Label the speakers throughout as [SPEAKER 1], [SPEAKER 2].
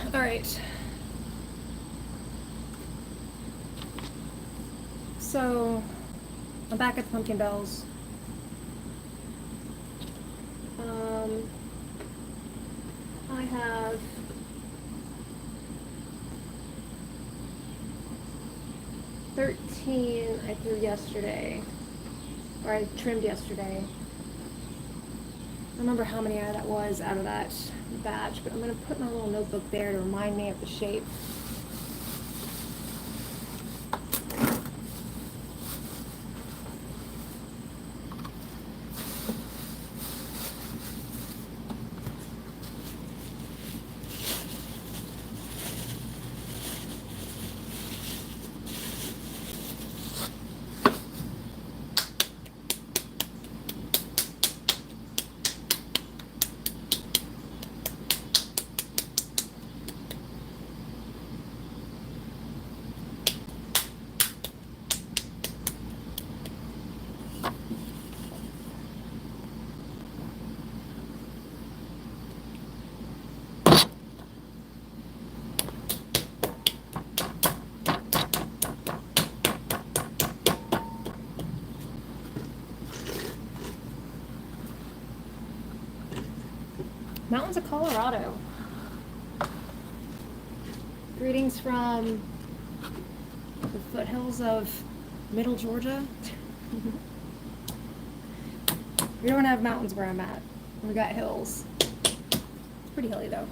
[SPEAKER 1] All right. So, I'm back at the pumpkin bells. I have 13 I threw yesterday, or I trimmed yesterday. I don't remember how many that was out of that batch, but I'm going to put my little notebook there to remind me of the shape. Mountains of Colorado. Greetings from the foothills of Middle Georgia. We don't have mountains where I'm at. We got hills. It's pretty hilly though.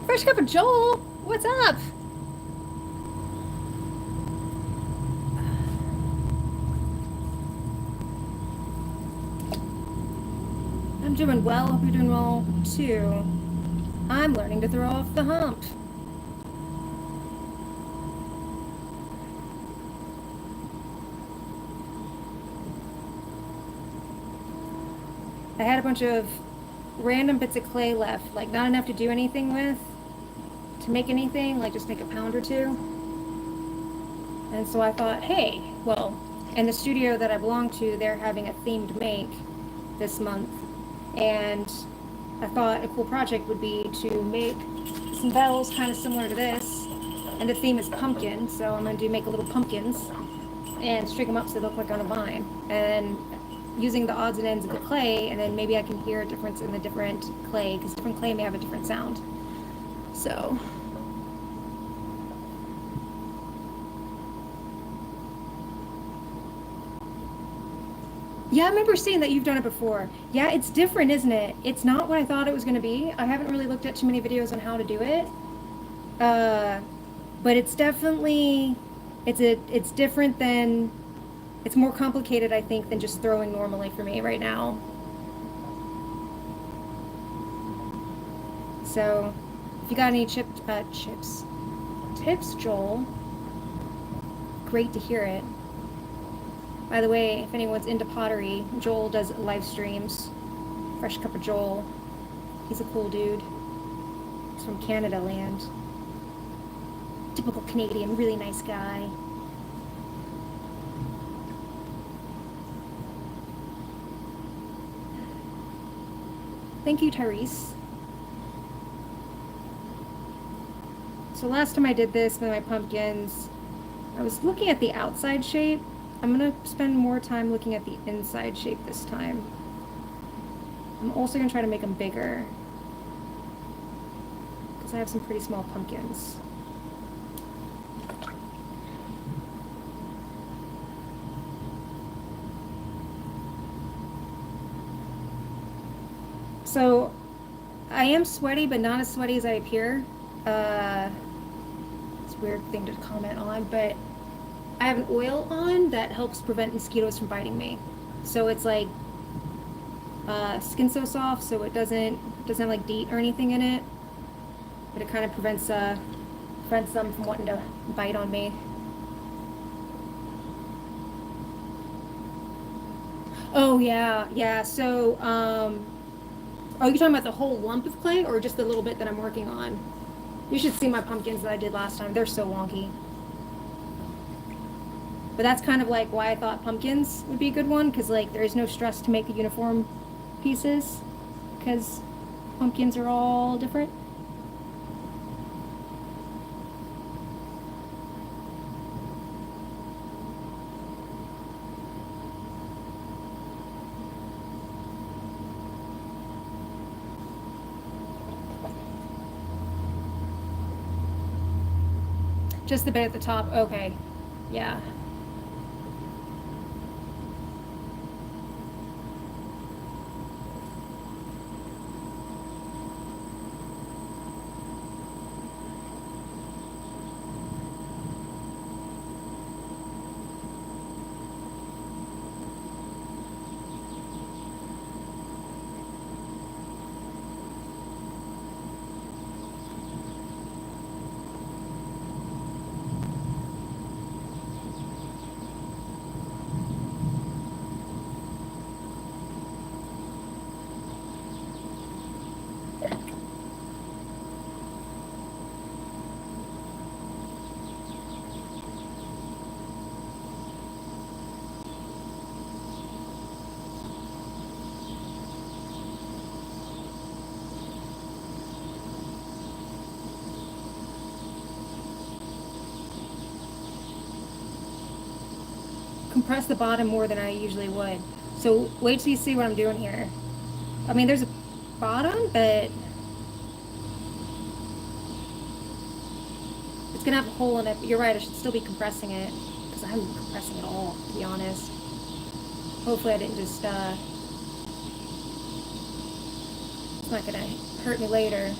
[SPEAKER 1] Fresh cup of Joel, what's up? I'm doing well, hope you're doing well too. I'm learning to throw off the hump. I had a bunch of random bits of clay left, like not enough to do anything with, to make anything, like just make a pound or two. And so I thought, hey, well, in the studio that I belong to, they're having a themed make this month. And I thought a cool project would be to make some bells kind of similar to this. And the theme is pumpkin, so I'm going to make little pumpkins and string them up so they look like on a vine. And using the odds and ends of the clay, and then maybe I can hear a difference in the different clay, because different clay may have a different sound. So yeah, I remember seeing that you've done it before. Yeah, it's different, isn't it? It's not what I thought it was going to be. I haven't really looked at too many videos on how to do it. But it's definitely, it's different than, it's more complicated, I think, than just throwing normally for me right now. So, if you got any tips, Joel, great to hear it. By the way, if anyone's into pottery, Joel does live streams. Fresh cup of Joel. He's a cool dude. He's from Canada land. Typical Canadian, really nice guy. Thank you, Tyrese. So last time I did this with my pumpkins, I was looking at the outside shape. I'm gonna spend more time looking at the inside shape this time. I'm also gonna try to make them bigger because I have some pretty small pumpkins. So I am sweaty, but not as sweaty as I appear. It's a weird thing to comment on, but I have an oil on that helps prevent mosquitoes from biting me. So it's like skin so soft, so it doesn't have like DEET or anything in it, but it kind of prevents them from wanting to bite on me. Oh yeah. So are you talking about the whole lump of clay or just the little bit that I'm working on? You should see my pumpkins that I did last time. They're so wonky. But that's kind of like why I thought pumpkins would be a good one, because like there's no stress to make the uniform pieces, because pumpkins are all different. Just the bit at the top. Okay. Yeah. Compress the bottom more than I usually would. So wait till you see what I'm doing here. I mean, there's a bottom, but it's gonna have a hole in it. But you're right, I should still be compressing it, because I haven't been compressing at all, to be honest. Hopefully I didn't just, it's not gonna hurt me later.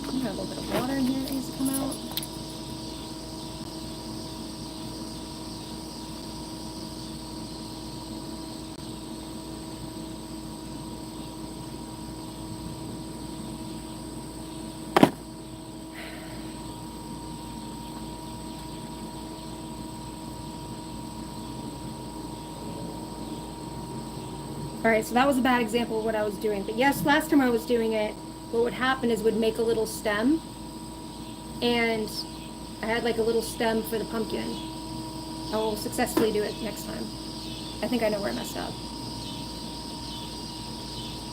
[SPEAKER 1] I have a little bit of water in here that needs to come out. All right, so that was a bad example of what I was doing. But yes, last time I was doing it, what would happen is would make a little stem, and I had like a little stem for the pumpkin. I will successfully do it next time. I think I know where I messed up.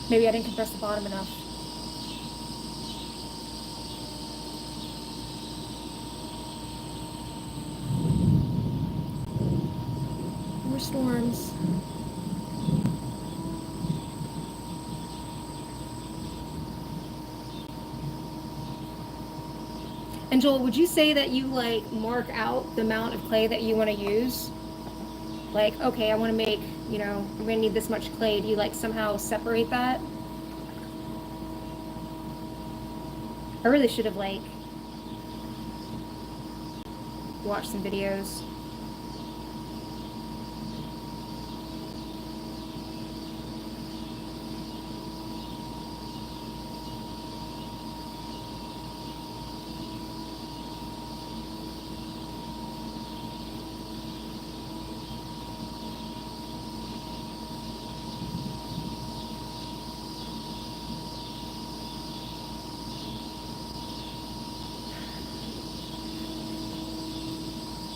[SPEAKER 1] Maybe I didn't compress the bottom enough. More storms. And Joel, would you say that you like mark out the amount of clay that you want to use? Like, okay, I want to make, I'm going to need this much clay. Do you like somehow separate that? I really should have like watched some videos.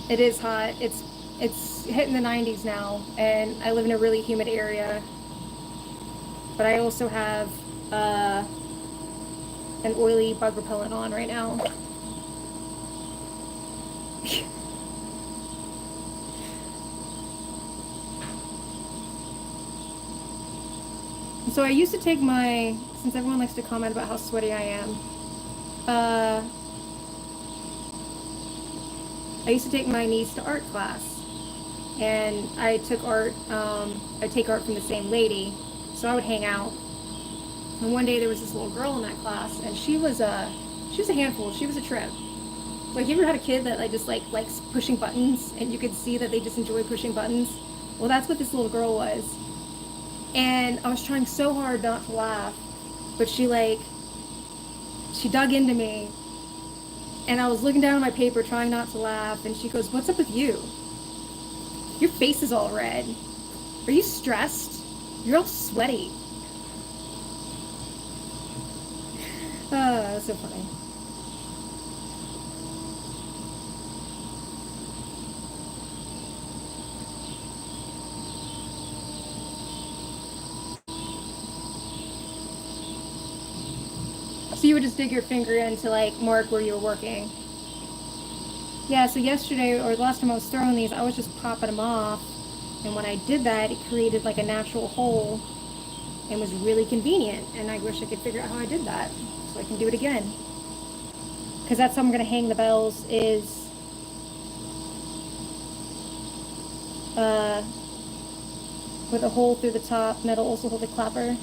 [SPEAKER 1] It is hot. It's hitting the 90s now, and I live in a really humid area. But I also have an oily bug repellent on right now. So I used to take my, since everyone likes to comment about how sweaty I am, I used to take my niece to art class, and I took art, I take art from the same lady, so I would hang out. And one day there was this little girl in that class, and she was a handful. She was a trip. Like, you ever had a kid that just likes pushing buttons, and you could see that they just enjoy pushing buttons? Well, that's what this little girl was. And I was trying so hard not to laugh, but she dug into me, and I was looking down at my paper trying not to laugh, and she goes, "What's up with you? Your face is all red. Are you stressed? You're all sweaty." That's so funny. So you would just dig your finger in to mark where you were working. Yeah, so yesterday, or the last time I was throwing these, I was just popping them off. And when I did that, it created like a natural hole and was really convenient. And I wish I could figure out how I did that so I can do it again. Because that's how I'm going to hang the bells, is with a hole through the top, and that'll also hold the clapper.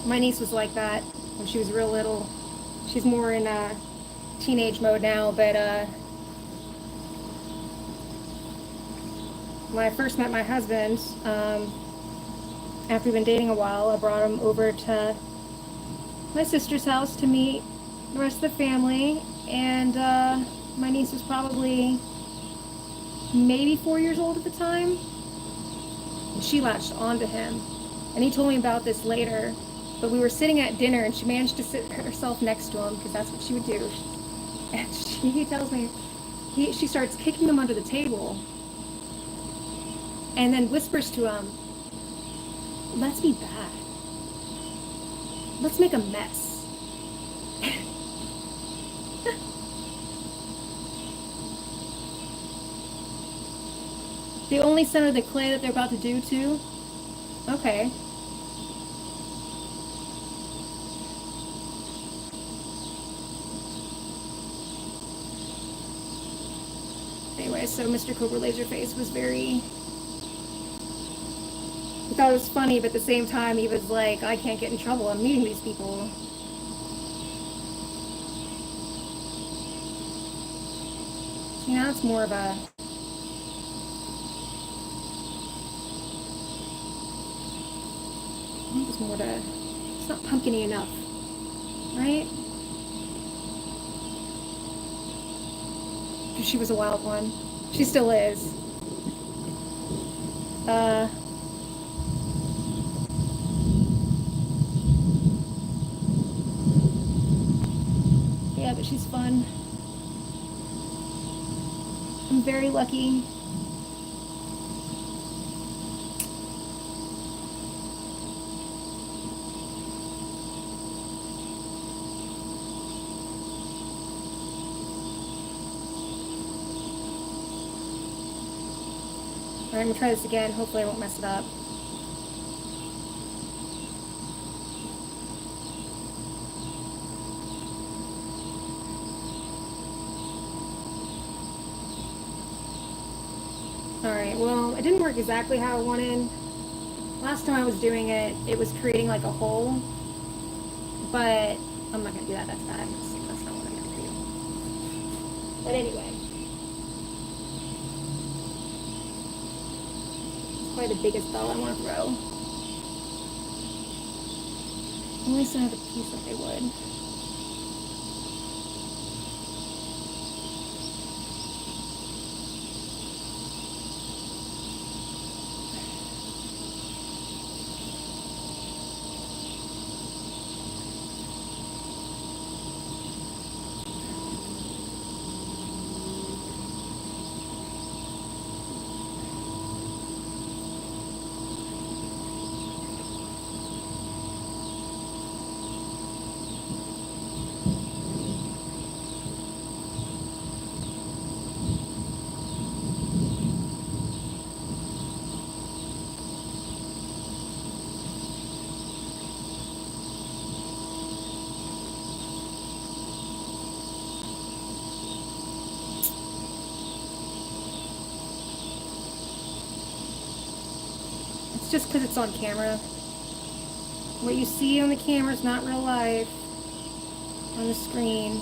[SPEAKER 1] My niece was like that when she was real little. She's more in teenage mode now, but when I first met my husband, after we've been dating a while, I brought him over to my sister's house to meet the rest of the family, and my niece was probably maybe 4 years old at the time. And she latched onto him, and he told me about this later. But we were sitting at dinner, and she managed to sit herself next to him, because that's what she would do. And he tells me, she starts kicking him under the table, and then whispers to him, "Let's be bad. Let's make a mess." They only center the clay that they're about to do too? Okay. Anyway, so Mr. Cobra Laserface was very... He thought it was funny, but at the same time he was like, I can't get in trouble. I'm meeting these people. So now it's more of a... I think it's more to... It's not pumpkin-y enough, right? She was a wild one. She still is. Yeah, but she's fun. I'm very lucky. Alright, I'm gonna try this again. Hopefully I won't mess it up. Alright, well, it didn't work exactly how I wanted. Last time I was doing it, it was creating like a hole. But I'm not gonna do that, that's bad. That's not what I'm gonna do. But anyway. probably the biggest bell I want to throw. At least I have a piece that they would. It's just because it's on camera. What you see on the camera is not real life on the screen.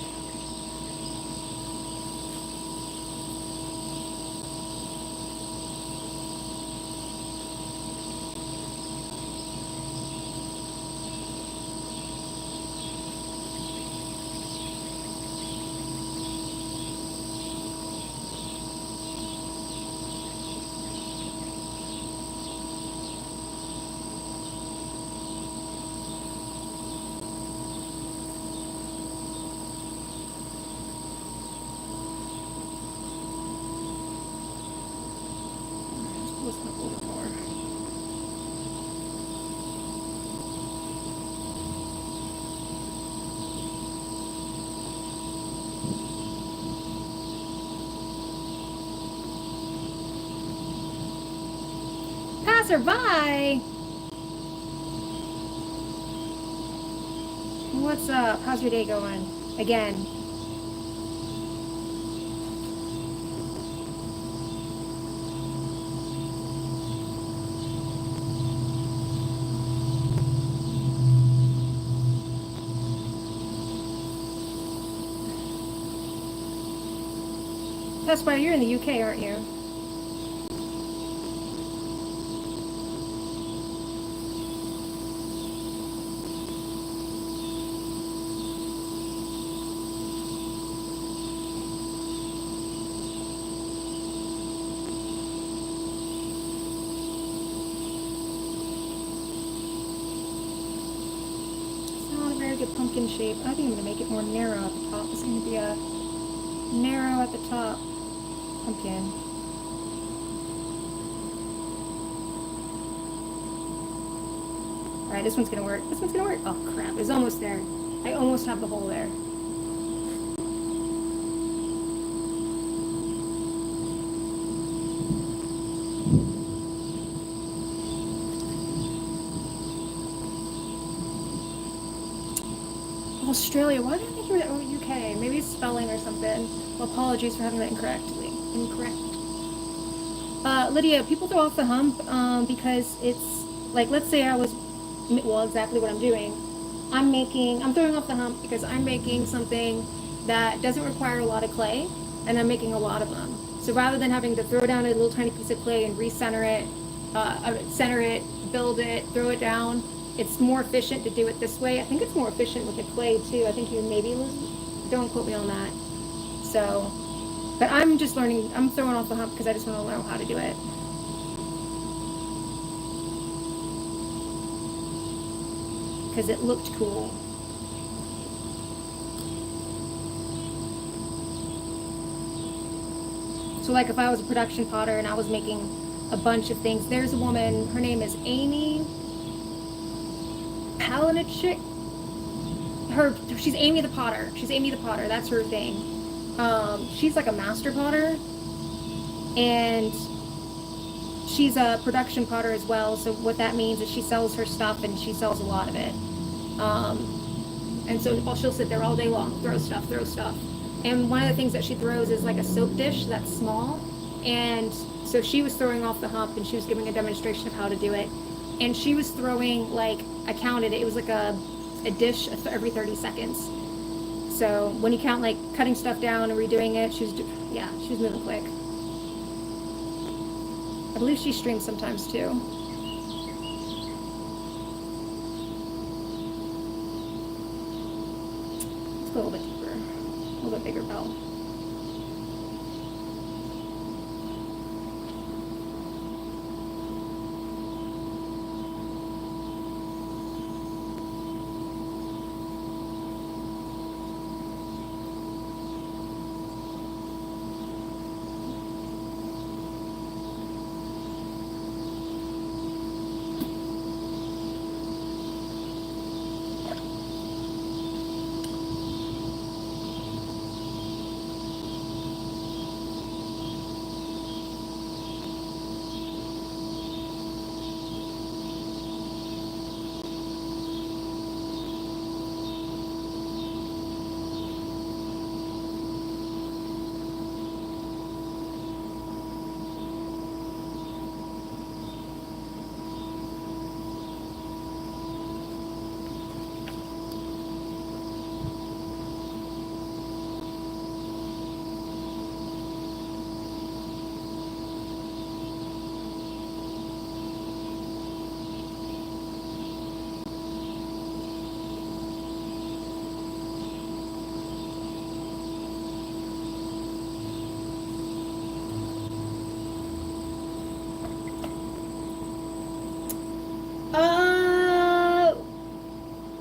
[SPEAKER 1] Passerby! What's up? How's your day going? Again. That's why you're in the UK, aren't you? Pumpkin shape. I think I'm going to make it more narrow at the top. It's going to be a narrow at the top pumpkin. Alright, this one's going to work. This one's going to work. Oh crap, it's almost there. I almost have the hole there. Australia. Why did I think you were UK? Maybe it's spelling or something. Well, apologies for having that incorrect. Lydia, people throw off the hump because it's like, let's say I was, well, exactly what I'm doing. I'm throwing off the hump because I'm making something that doesn't require a lot of clay, and I'm making a lot of them. So rather than having to throw down a little tiny piece of clay and recenter it, center it, build it, throw it down, it's more efficient to do it this way. I think it's more efficient with the clay too. I think you maybe lose, don't quote me on that. So, but I'm just learning, I'm throwing off the hump because I just want to learn how to do it. Because it looked cool. So like if I was a production potter and I was making a bunch of things, there's a woman, her name is Amy Palanichik. She's Amy the Potter. She's Amy the Potter. That's her thing. She's like a master potter, and she's a production potter as well. So what that means is she sells her stuff, and she sells a lot of it. And so she'll sit there all day long, throw stuff. And one of the things that she throws is like a soap dish that's small. And so she was throwing off the hump, and she was giving a demonstration of how to do it. And she was throwing, like, I counted it, it was like a dish every 30 seconds. So when you count, like, cutting stuff down and redoing it, she was moving quick. I believe she streams sometimes too. Let's go a little bit deeper, a little bit bigger bell.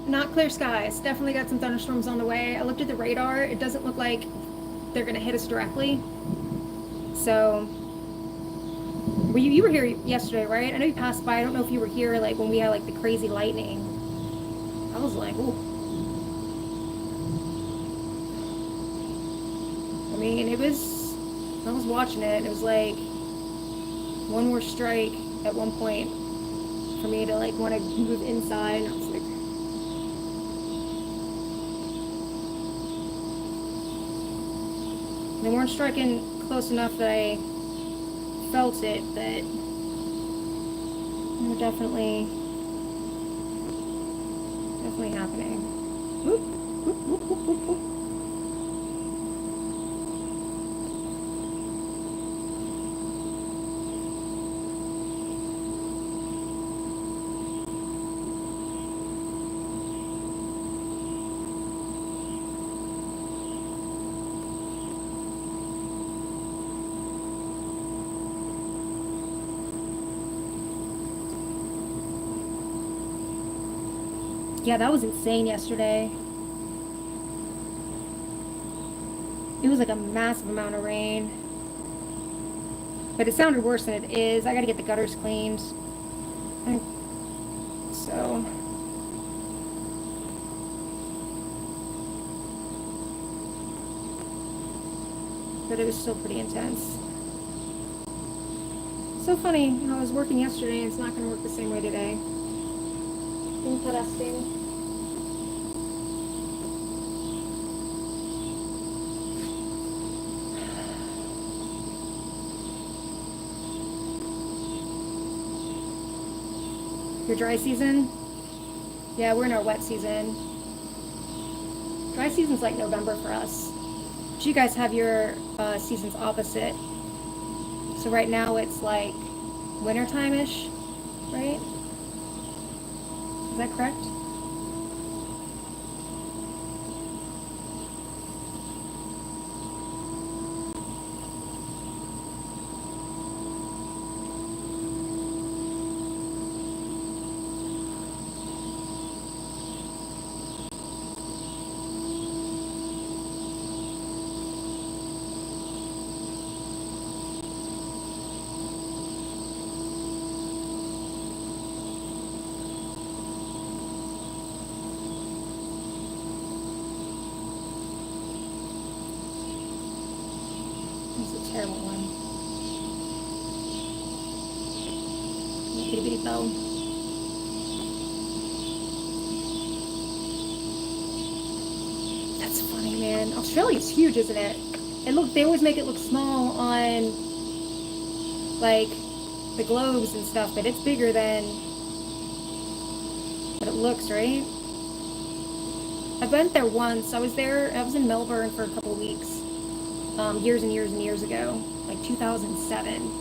[SPEAKER 1] Not clear skies. Definitely got some thunderstorms on the way. I looked at the radar. It doesn't look like they're going to hit us directly. So, you were here yesterday, right? I know you passed by. I don't know if you were here like when we had like the crazy lightning. I was like, ooh. I mean, I was watching it, and it was like one more strike at one point for me to like want to move inside. And I was like, they weren't striking close enough that I felt it, but they were definitely happening. Whoop, whoop, whoop, whoop, whoop, whoop. Yeah, that was insane yesterday. It was like a massive amount of rain. But it sounded worse than it is. I gotta get the gutters cleaned. So. But it was still pretty intense. So funny. I was working yesterday and it's not gonna work the same way today. Interesting. Your dry season? Yeah, we're in our wet season. Dry season's like November for us. But you guys have your seasons opposite. So right now it's like wintertime-ish, right? Is that correct? Terrible one. Itty bitty bow. That's funny, man. Australia's huge, isn't it? They always make it look small on like the globes and stuff, but it's bigger than what it looks, right? I went there once. I was in Melbourne for a couple of weeks. Years and years and years ago, like 2007.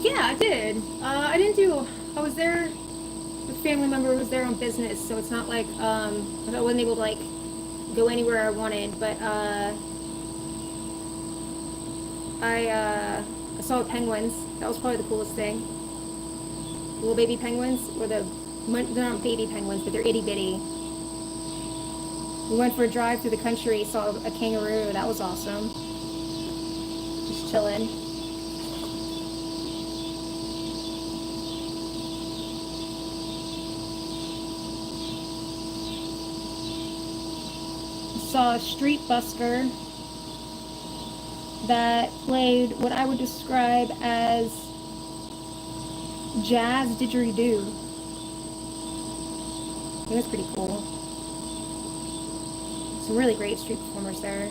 [SPEAKER 1] Yeah, I did. I didn't do. I was there. A family member was there on business, so it's not like I wasn't able to like go anywhere I wanted. But I saw penguins. That was probably the coolest thing. Little baby penguins, or they're not baby penguins, but they're itty bitty. We went for a drive through the country, saw a kangaroo. That was awesome. Just chilling. Saw a street busker that played what I would describe as jazz didgeridoo. It was pretty cool. Some really great street performers there.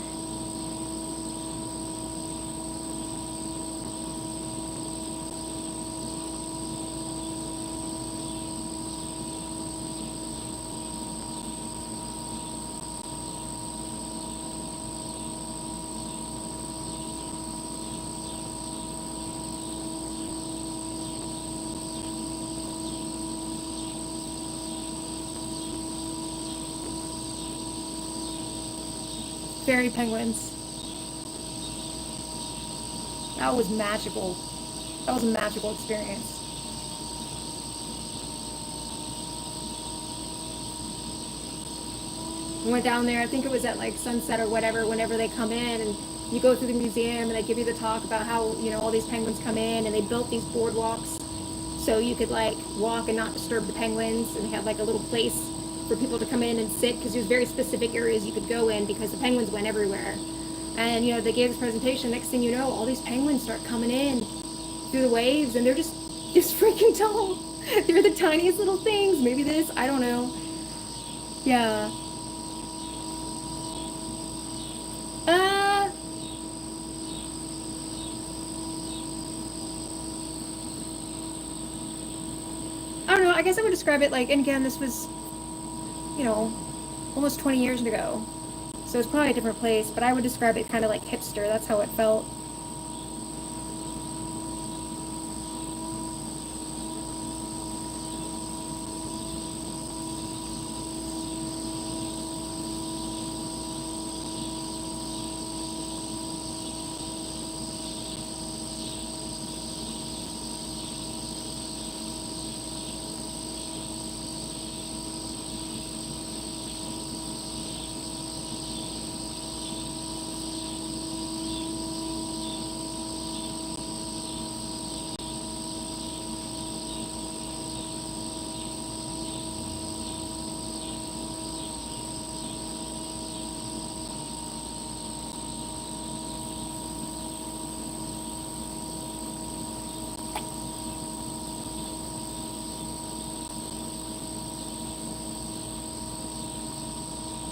[SPEAKER 1] Fairy penguins. That was magical. That was a magical experience. We went down there, I think it was at like sunset or whatever, whenever they come in, and you go through the museum and they give you the talk about how, you know, all these penguins come in, and they built these boardwalks so you could like walk and not disturb the penguins, and they had like a little place for people to come in and sit, because there's very specific areas you could go in because the penguins went everywhere. And you know, they gave this presentation, next thing you know, all these penguins start coming in through the waves, and they're just freaking tall. They're the tiniest little things. Maybe this, I don't know. Yeah. I don't know, I guess I would describe it like, and again, this was, you know, almost 20 years ago. So it's probably a different place, but I would describe it kind of like hipster. That's how it felt.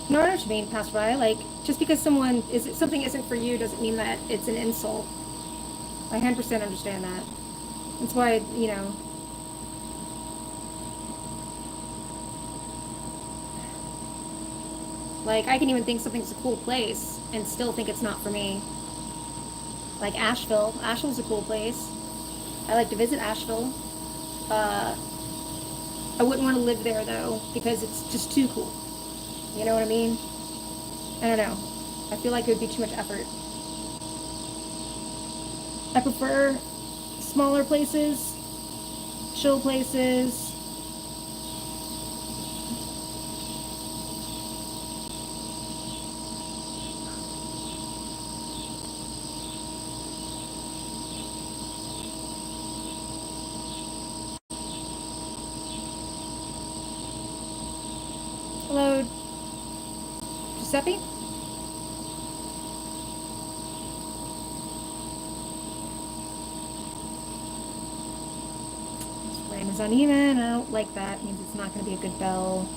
[SPEAKER 1] No, I know what you mean, passerby. Like, just because something isn't for you doesn't mean that it's an insult. I 100% understand that. That's why, you know, like, I can even think something's a cool place and still think it's not for me. Like Asheville. Asheville's a cool place. I like to visit Asheville. I wouldn't want to live there, though, because it's just too cool. You know what I mean? I don't know. I feel like it would be too much effort. I prefer smaller places, chill places. Hello, Giuseppe? This rain is uneven. I don't like that. It means it's not going to be a good bell.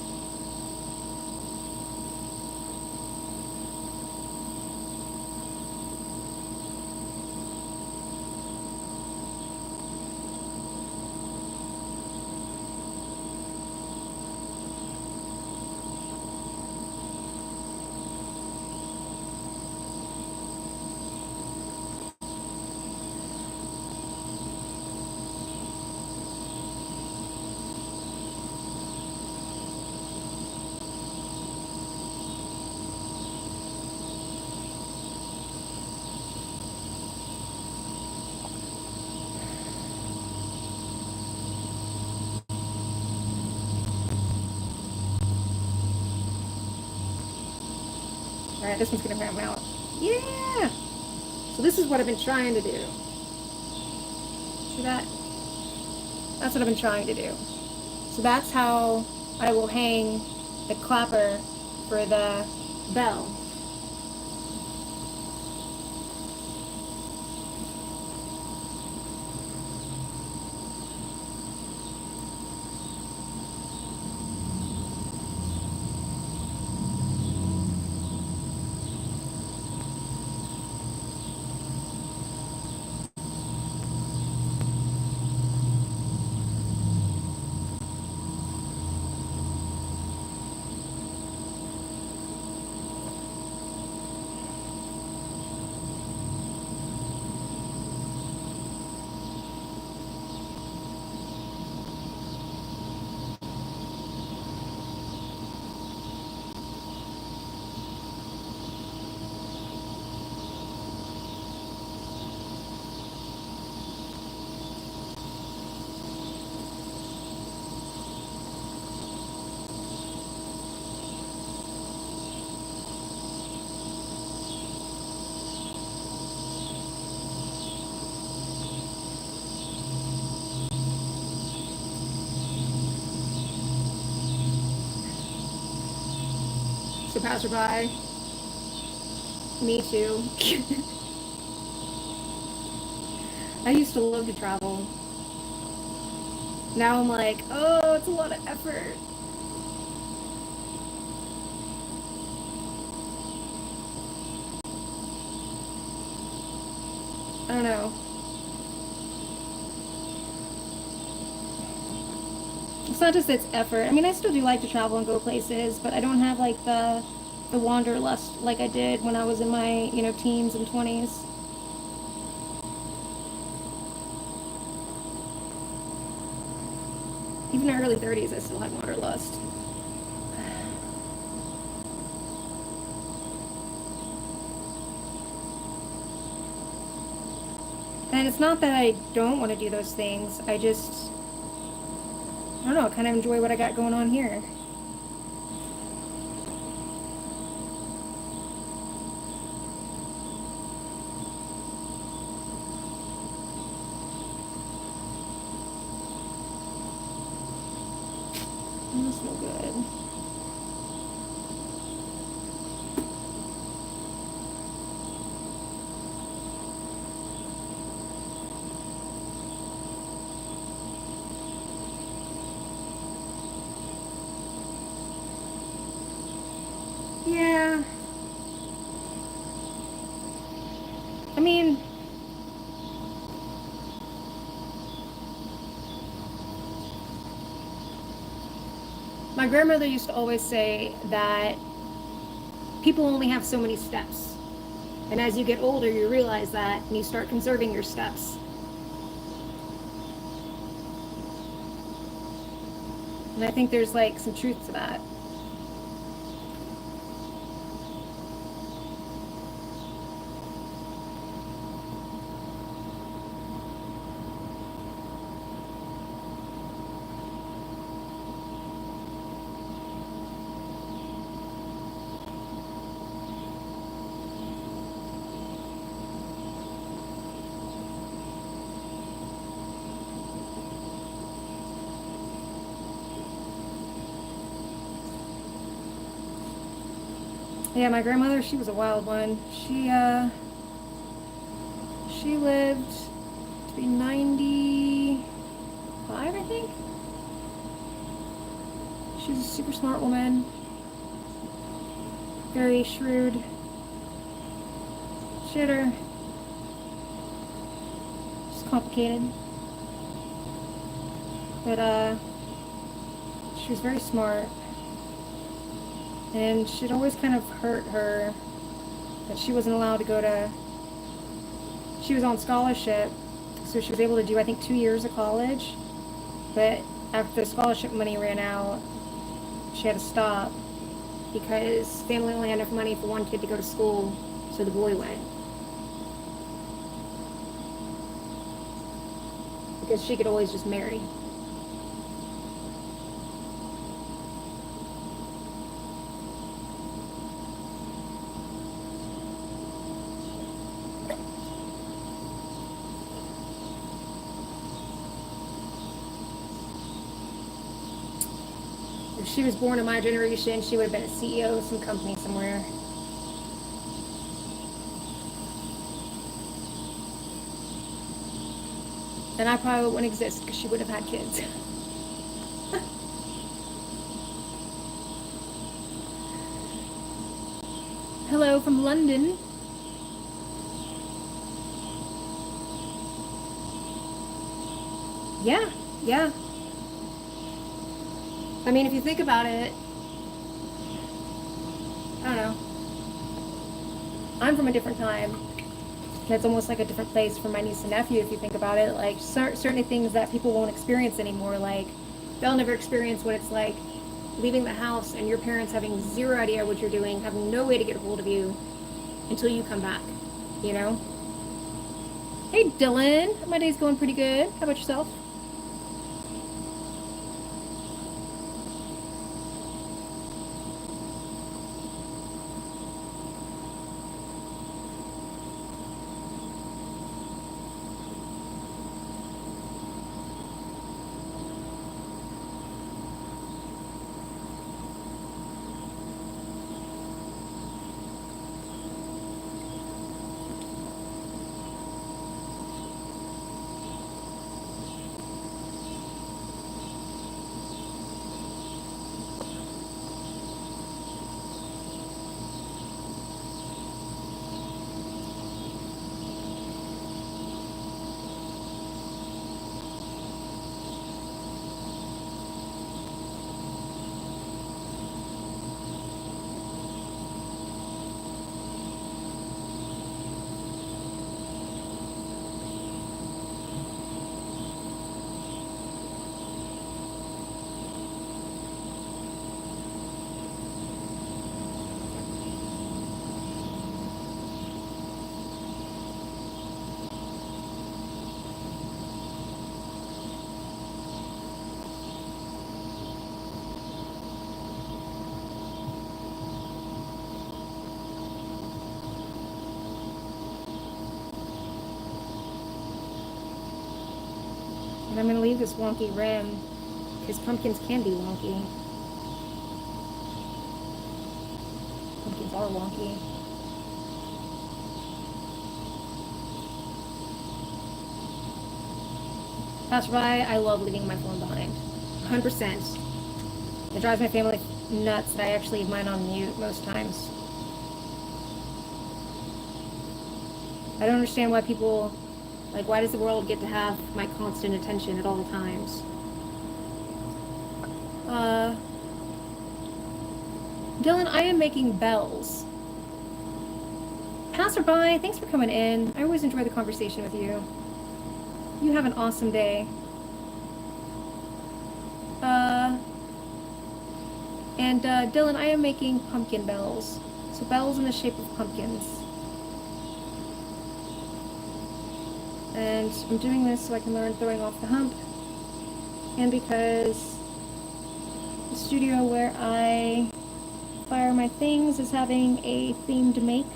[SPEAKER 1] All right, this one's gonna come out. Yeah! So this is what I've been trying to do. See that? That's what I've been trying to do. So that's how I will hang the clapper for the bell. So passerby, me too. I used to love to travel. Now I'm like, oh, it's a lot of effort. I don't know. It's not just it's effort. I mean, I still do like to travel and go places, but I don't have like the wanderlust like I did when I was in my, teens and 20s. Even in my early 30s, I still had wanderlust. And it's not that I don't want to do those things. I don't know, kind of enjoy what I got going on here. That's no good. Yeah. I mean, my grandmother used to always say that people only have so many steps. And as you get older, you realize that and you start conserving your steps. And I think there's like some truth to that. Yeah, my grandmother, she was a wild one. She lived to be 95, I think. She was a super smart woman. Very shrewd. She had her... It's complicated. But, she was very smart. And she'd always kind of hurt her that she wasn't allowed to go to... She was on scholarship, so she was able to do, I think, 2 years of college. But after the scholarship money ran out, she had to stop because family only had enough money for one kid to go to school, so the boy went. Because she could always just marry. If she was born in my generation, she would have been a CEO of some company somewhere. And I probably wouldn't exist because she would have had kids. Hello from London. Yeah, yeah. I mean, if you think about it, I don't know. I'm from a different time. It's almost like a different place for my niece and nephew, if you think about it. Like, certain things that people won't experience anymore. Like, they'll never experience what it's like leaving the house and your parents having zero idea what you're doing, having no way to get a hold of you until you come back, you know? Hey, Dylan. My day's going pretty good. How about yourself? And I'm going to leave this wonky rim because pumpkins can be wonky. Pumpkins are wonky. Passerby, I love leaving my phone behind. 100%. It drives my family nuts that I actually leave mine on mute most times. I don't understand why people, like, why does the world get to have my constant attention at all times? Dylan, I am making bells. Passerby, thanks for coming in. I always enjoy the conversation with you. You have an awesome day. Dylan, I am making pumpkin bells. So bells in the shape of pumpkins. And I'm doing this so I can learn throwing off the hump. And because the studio where I fire my things is having a theme to make.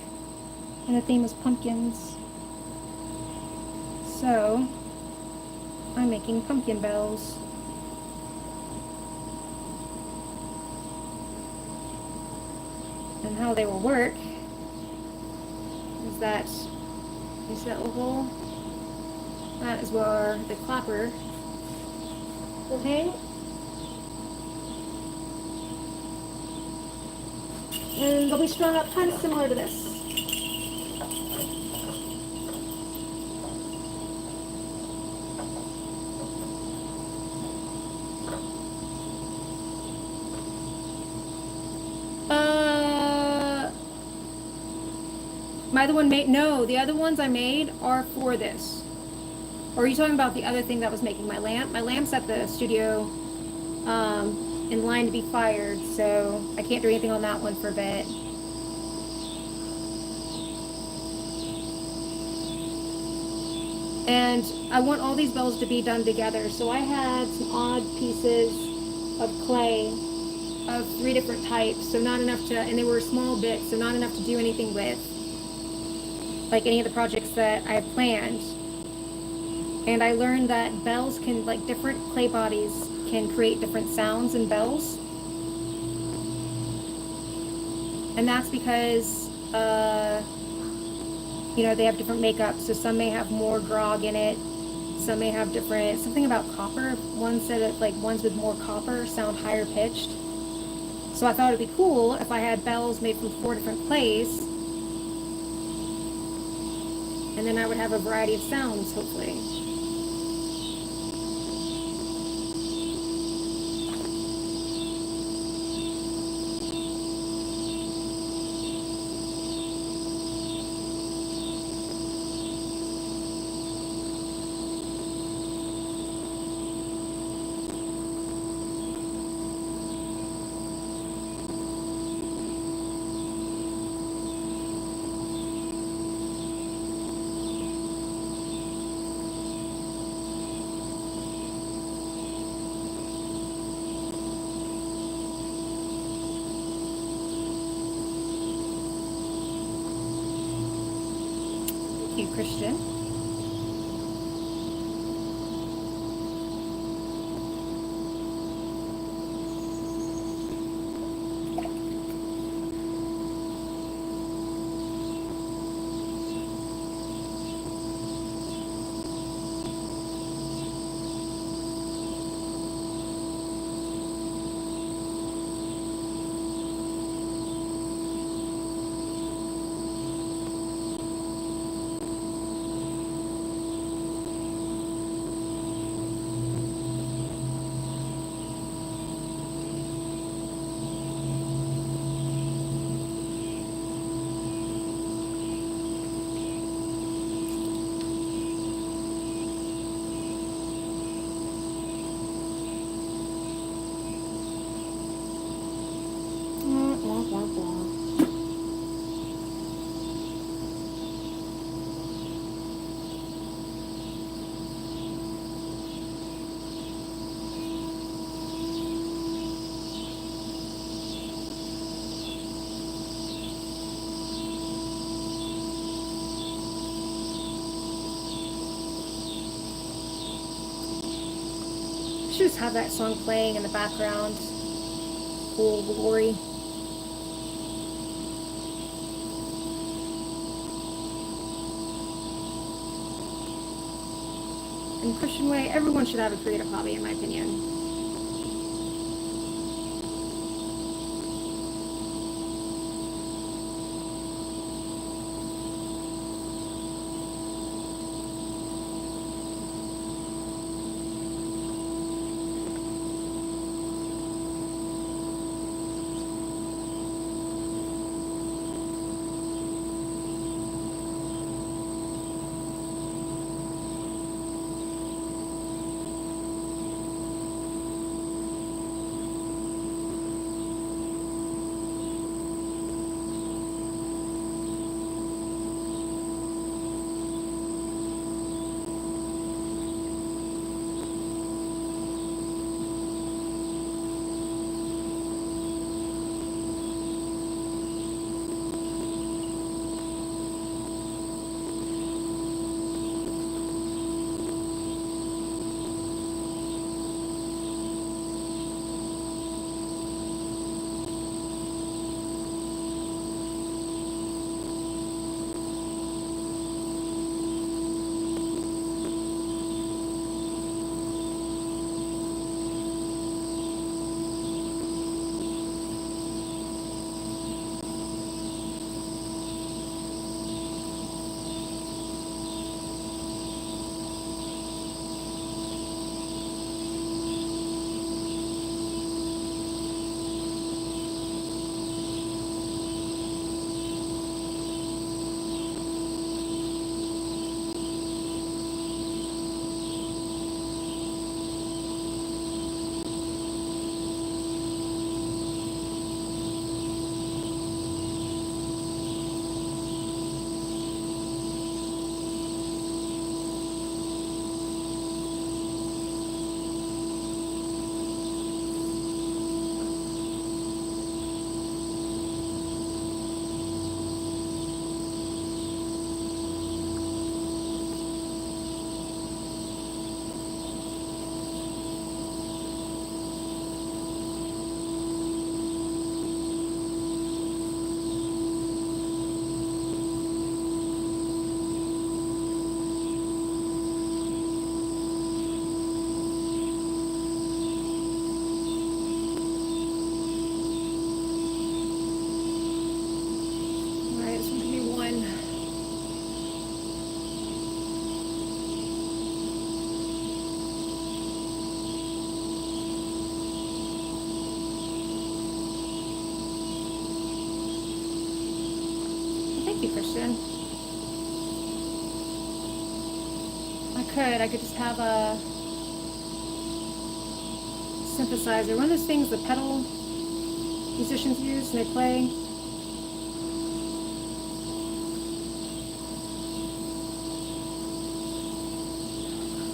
[SPEAKER 1] And the theme is pumpkins. So I'm making pumpkin bells. And how they will work is that, you see that little hole? That is where the clapper will hang. And they'll be strung up kind of similar to this. My other one made, no, the other ones I made are for this. Or are you talking about the other thing that was making my lamp? My lamp's at the studio in line to be fired, so I can't do anything on that one for a bit. And I want all these bells to be done together, so I had some odd pieces of clay of 3 different types, so not enough to, and they were small bits, so not enough to do anything with, like any of the projects that I have planned. And I learned that bells can, like different clay bodies can create different sounds in bells. And that's because, you know, they have different makeups. So some may have more grog in it. Some may have different, something about copper. One said that like ones with more copper sound higher pitched. So I thought it'd be cool if I had bells made from 4 different clays. And then I would have a variety of sounds, hopefully. Thank you, Christian. Should just have that song playing in the background. Cool glory. In Christian way, everyone should have a creative hobby, in my opinion. Thank you, Christian. I could just have a synthesizer. One of those things the pedal musicians use when they play.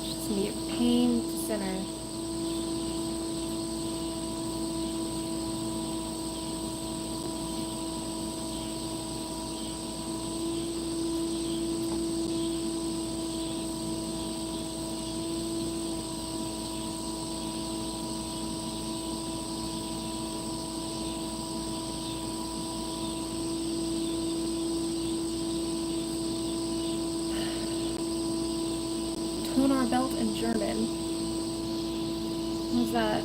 [SPEAKER 1] It's gonna be a pain to center. Tonar belt in German. What's that?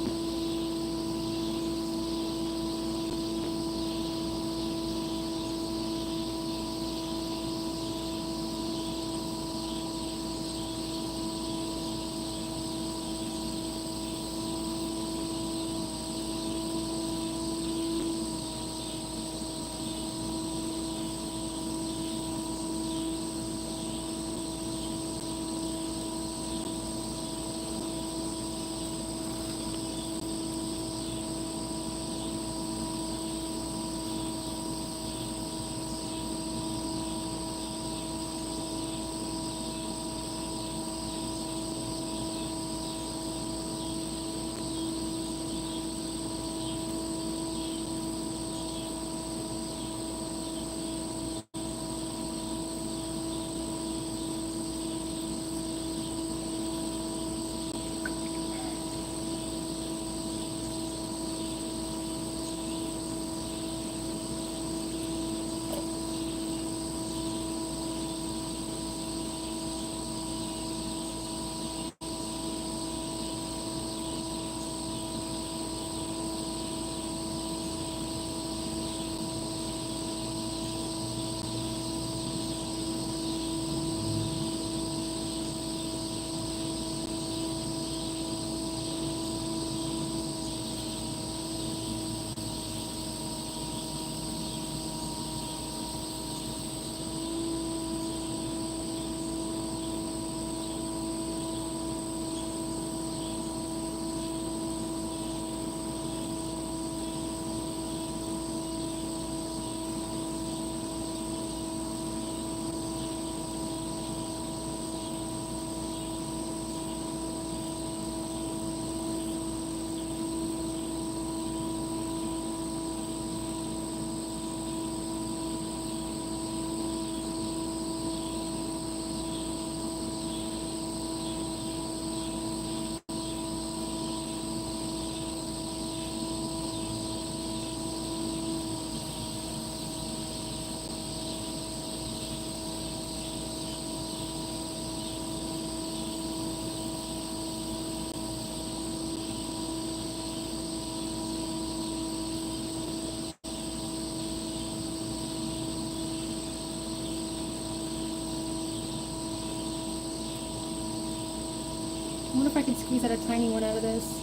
[SPEAKER 1] I wonder if I can squeeze out a tiny one out of this.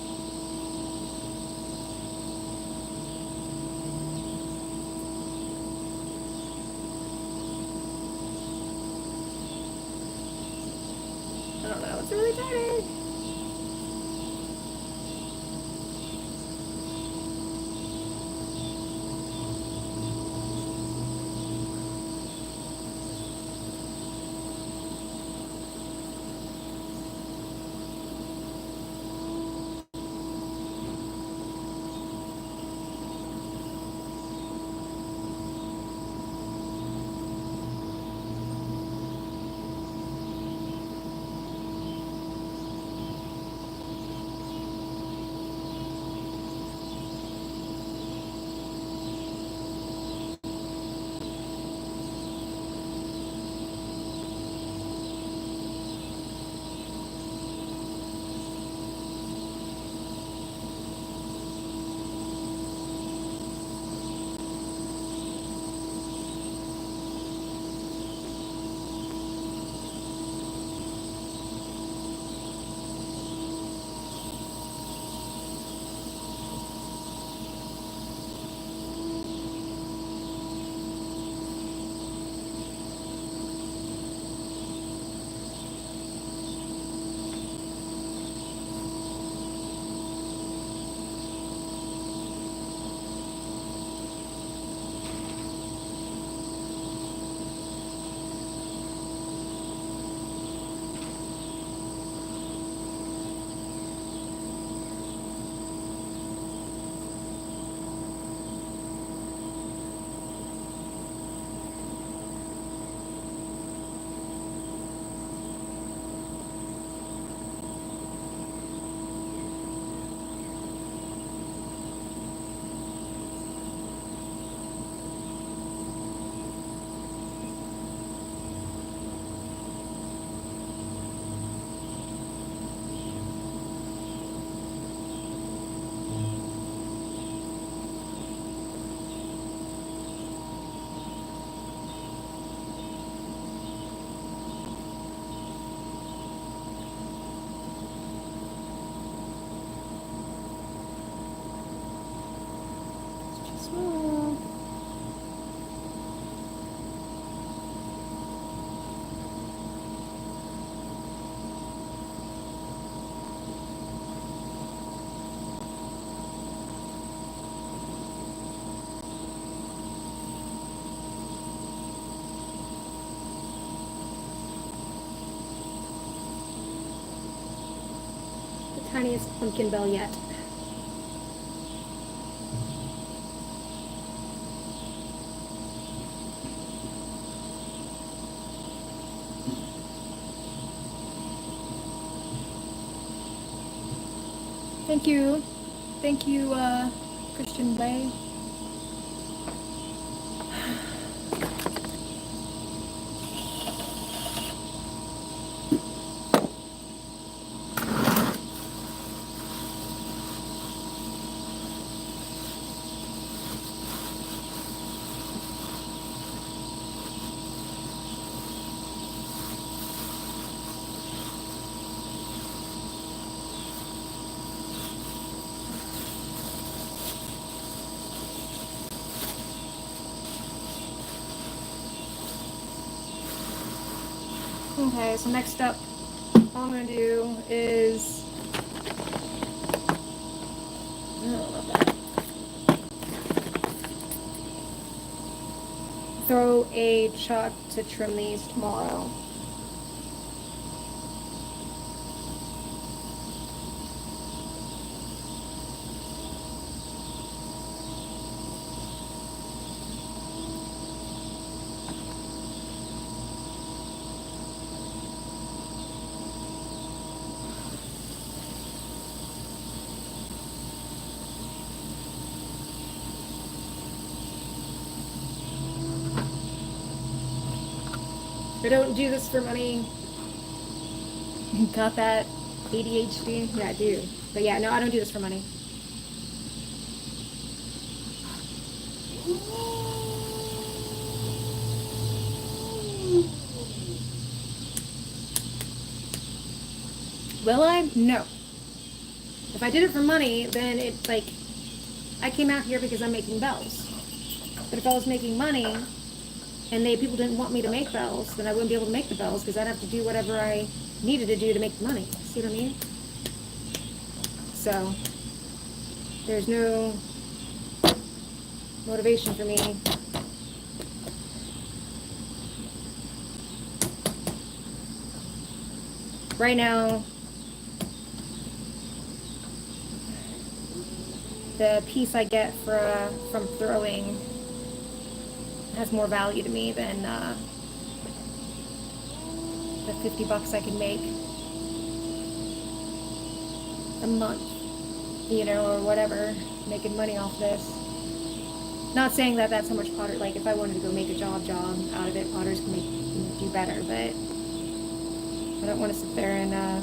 [SPEAKER 1] I don't know, it's really tiny. The tiniest pumpkin bell yet. Thank you. Thank you, Christian Way. Okay, so next up, all I'm going to do is, throw a chuck to trim these tomorrow. I don't do this for money. Got that ADHD? Yeah, I do. But yeah, no, I don't do this for money. Will I? No. If I did it for money, then it's like, I came out here because I'm making bells. But if I was making money, and people didn't want me to make bells, then I wouldn't be able to make the bells because I'd have to do whatever I needed to do to make the money. See what I mean? So, there's no motivation for me. Right now, the piece I get from throwing has more value to me than the $50 I can make a month, or whatever, making money off this. Not saying that that's how much Potter, like if I wanted to go make a job out of it, Potters can do better, but I don't want to sit there and I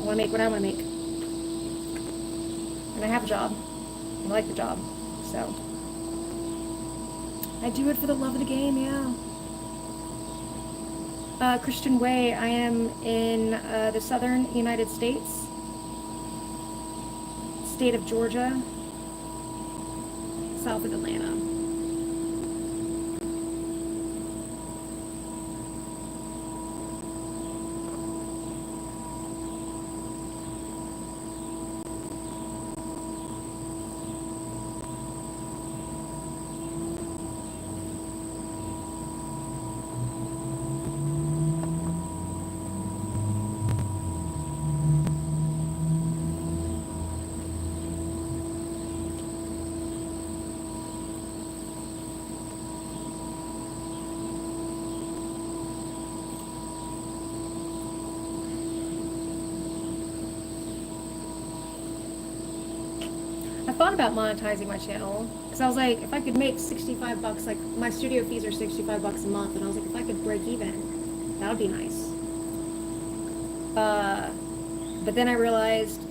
[SPEAKER 1] want to make what I want to make. And I have a job. I like the job, so I do it for the love of the game, yeah. Christian Way, I am in the southern United States, state of Georgia, south of Atlanta. I thought about monetizing my channel because I was like, if I could make $65, like my studio fees are $65 a month, and I was like, if I could break even, that would be nice. But then I realized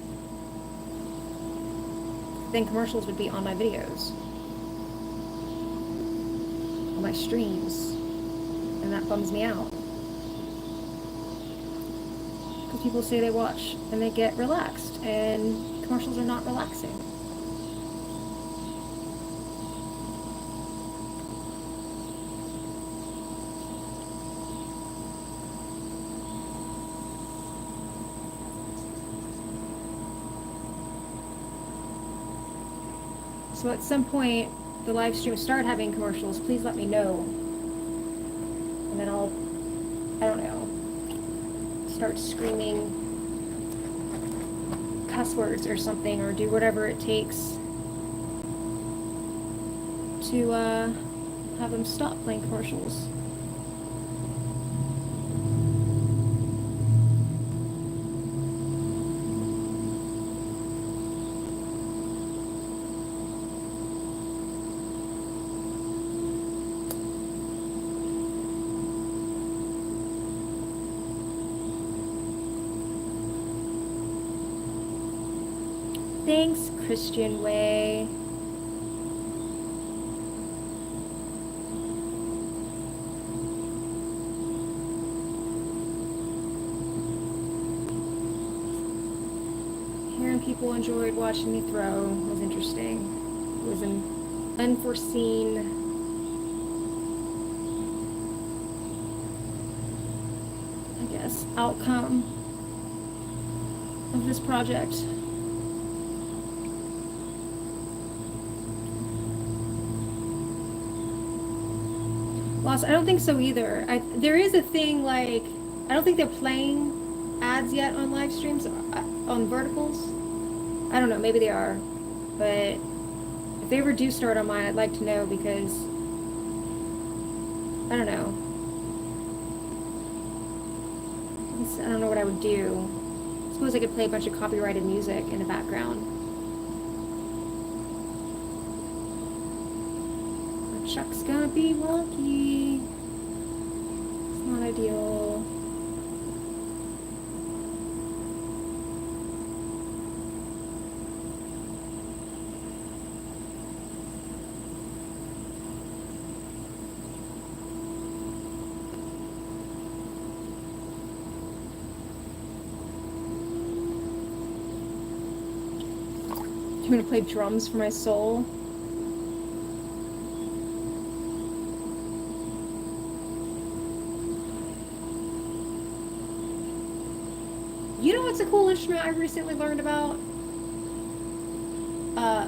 [SPEAKER 1] then commercials would be on my videos, on my streams, and that bums me out. Because people say they watch and they get relaxed, and commercials are not relaxing. So at some point, the live stream start having commercials, please let me know. And then I'll, I don't know, start screaming cuss words or something, or do whatever it takes to have them stop playing commercials. Thanks, Christian Way. Hearing people enjoyed watching me throw was interesting. It was an unforeseen outcome of this project. Lost, I don't think so either. There is a thing like, I don't think they're playing ads yet on live streams, on verticals. I don't know, maybe they are. But if they ever do start on mine, I'd like to know, because I don't know. I don't know what I would do. I suppose I could play a bunch of copyrighted music in the background. My truck's gonna be wonky. It's not ideal. I'm gonna play drums for my soul. You know what's a cool instrument I recently learned about?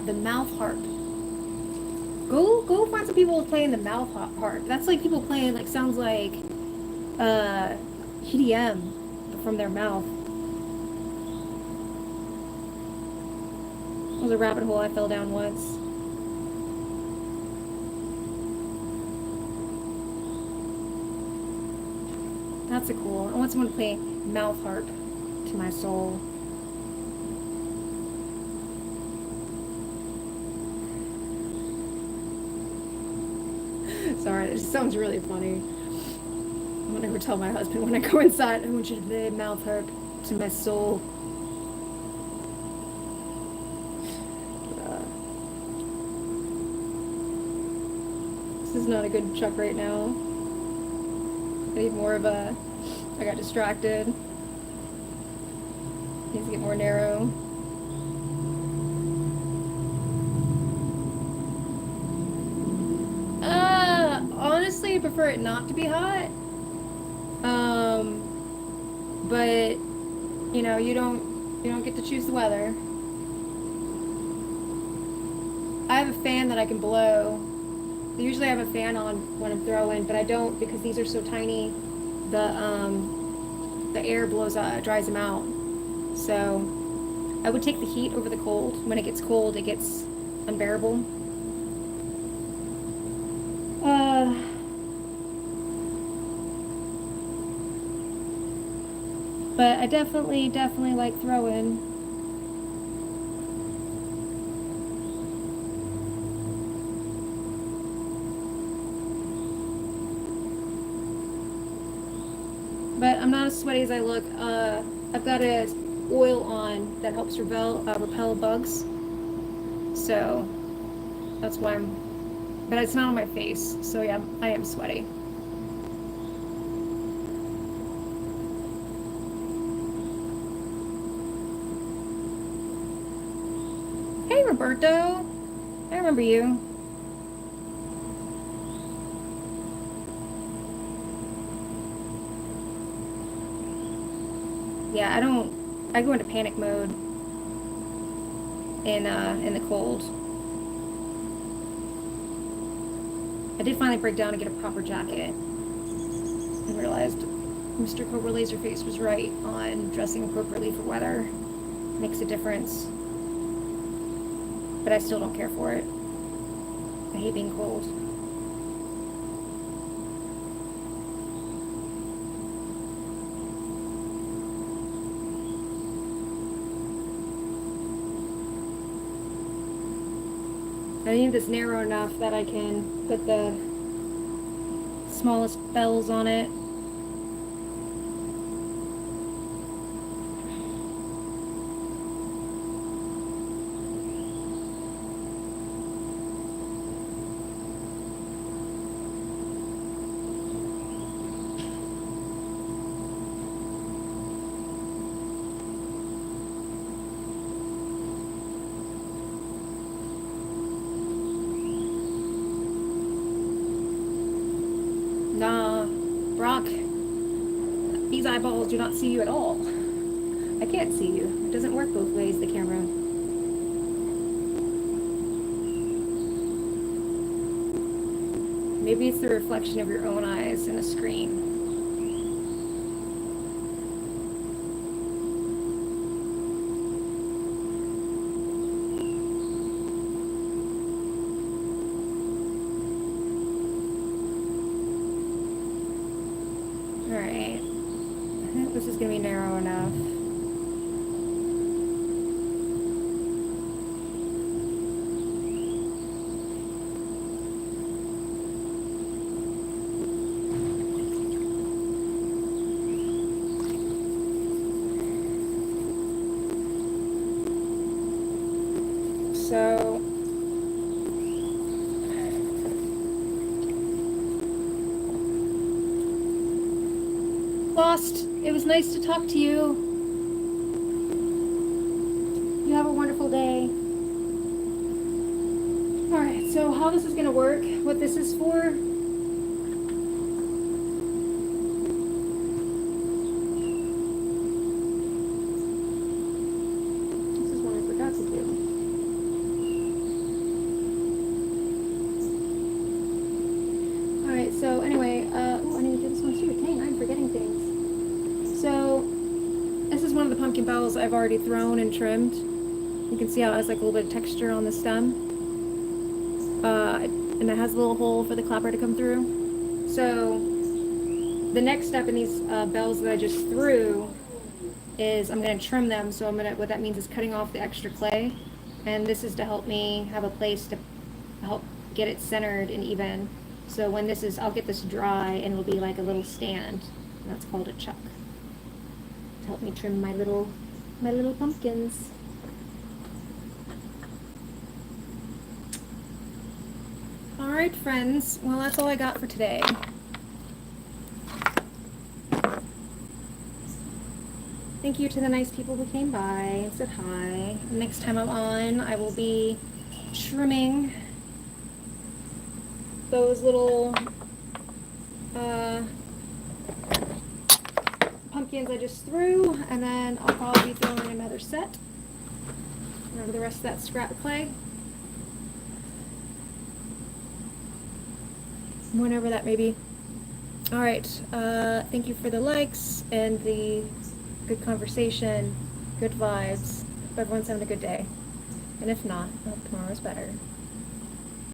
[SPEAKER 1] The mouth harp. Go find some people playing the mouth harp. That's like people playing, like, sounds like EDM from their mouth. It was a rabbit hole I fell down once. That's a cool. I want someone to play mouth harp to my soul. Sorry, it just sounds really funny. I'm gonna go tell my husband when I go inside, I want you to play mouth harp to my soul. This is not a good truck right now. I need more of a... I got distracted. Needs to get more narrow. Honestly, I prefer it not to be hot. But you know, you don't get to choose the weather. I have a fan that I can blow. Usually I have a fan on when I'm throwing, but I don't, because these are so tiny. The air dries them out. So I would take the heat over the cold. When it gets cold, it gets unbearable. But I definitely like throwing. But I'm not as sweaty as I look. I've got a oil on that helps repel bugs. So that's why but it's not on my face. So yeah, I am sweaty. Hey, Roberto. I remember you. Yeah, I go into panic mode in the cold. I did finally break down and get a proper jacket and realized Mr. Cobra Laserface was right on dressing appropriately for weather. makes a difference. But I still don't care for it. I hate being cold. I need this narrow enough that I can put the smallest bells on it. Nah, Brock, these eyeballs do not see you at all. I can't see you. It doesn't work both ways, the camera. Maybe it's the reflection of your own eyes in a screen. Alright. I think this is going to be narrow enough. So Lost, it was nice to talk to you. You have a wonderful day. Alright, so how this is going to work, what this is for, this is one I forgot to do. Alright, so anyway, oh, I need to do this one too. Dang, I'm forgetting things. So, this is one of the pumpkin bells I've already thrown and trimmed. You can see how it has like a little bit of texture on the stem. And it has a little hole for the clapper to come through. So, the next step in these bells that I just threw is I'm going to trim them. So what that means is cutting off the extra clay. And this is to help me have a place to help get it centered and even. So when this is, I'll get this dry and it'll be like a little stand. And that's called a chuck. To help me trim my little pumpkins. Alright friends, well that's all I got for today. Thank you to the nice people who came by and said hi. Next time I'm on, I will be trimming those little pumpkins I just threw, and then I'll probably be throwing another set over the rest of that scrap clay. Whenever that may be. Alright, thank you for the likes and the good conversation, good vibes. Hope everyone's having a good day. And if not, well, tomorrow's better.